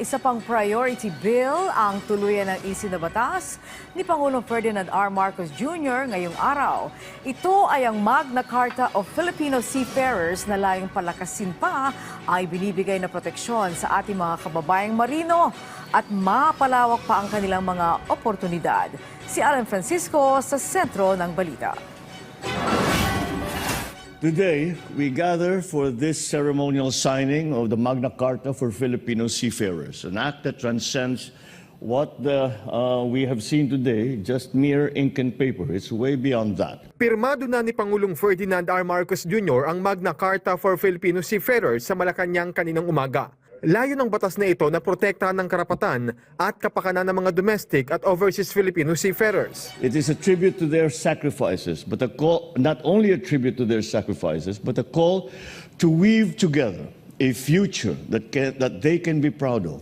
Isa pang priority bill ang tuluyan ng isyu na batas ni Pangulong Ferdinand R. Marcos Jr. ngayong araw. Ito ay ang Magna Carta of Filipino Seafarers na layong palakasin pa ay binibigay na proteksyon sa ating mga kababayang marino at mapalawak pa ang kanilang mga oportunidad. Si Alan Francisco sa sentro ng balita. Today, we gather for this ceremonial signing of the Magna Carta for Filipino Seafarers, an act that transcends what we have seen today, just mere ink and paper. It's way beyond that. Pirmado na ni Pangulong Ferdinand R. Marcos Jr. ang Magna Carta for Filipino Seafarers sa Malacanang kaninang umaga. Layo ng batas na ito na protektahan ng karapatan at kapakanan ng mga domestic at overseas Filipino seafarers. It is a tribute to their sacrifices, but a call, not only a tribute to their sacrifices, but a call to weave together a future that they can be proud of.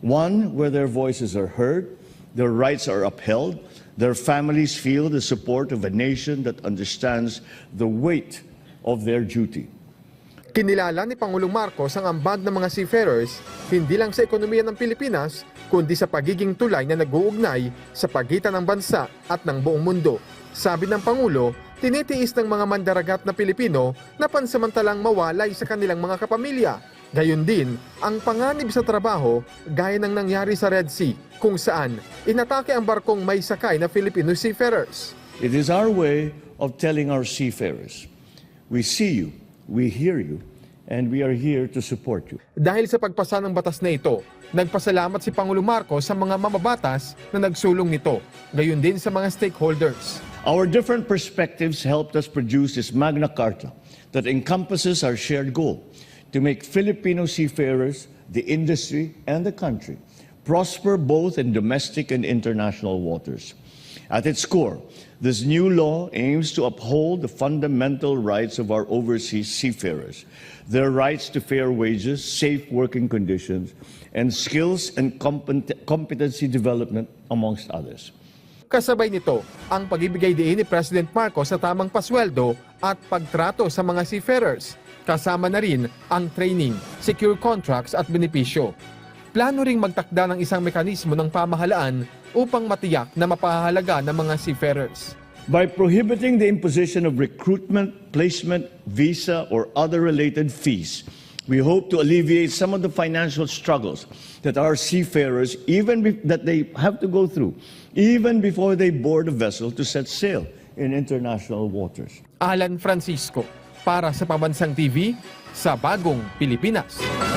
One where their voices are heard, their rights are upheld, their families feel the support of a nation that understands the weight of their duty. Kinilala ni Pangulong Marcos ang ambag ng mga seafarers hindi lang sa ekonomiya ng Pilipinas kundi sa pagiging tulay na nag-uugnay sa pagitan ng bansa at ng buong mundo. Sabi ng Pangulo, tinitiis ng mga mandaragat na Pilipino na pansamantalang mawalay sa kanilang mga kapamilya. Gayon din ang panganib sa trabaho gaya ng nangyari sa Red Sea kung saan inatake ang barkong may sakay na Filipino seafarers. It is our way of telling our seafarers, we see you, we hear you, and we are here to support you. Dahil sa pagpasa ng batas na ito, nagpasalamat si Pangulong Marcos sa mga mamabatas na nagsulong nito, gayon din sa mga stakeholders. Our different perspectives helped us produce this Magna Carta that encompasses our shared goal to make Filipino seafarers, the industry, and the country prosper both in domestic and international waters. At its core, this new law aims to uphold the fundamental rights of our overseas seafarers, their rights to fair wages, safe working conditions, and skills and competency development, amongst others. Kasabay nito, ang pagbibigay diin ni President Marcos sa tamang pasweldo at pagtrato sa mga seafarers. Kasama na rin ang training, secure contracts at benepisyo. Plano ring magtakda ng isang mekanismo ng pamahalaan upang matiyak na mapahalaga ng mga seafarers. By prohibiting the imposition of recruitment, placement, visa, or other related fees, we hope to alleviate some of the financial struggles that our seafarers that they have to go through, even before they board a vessel to set sail in international waters. Alan Francisco, para sa Pambansang TV, sa Bagong Pilipinas.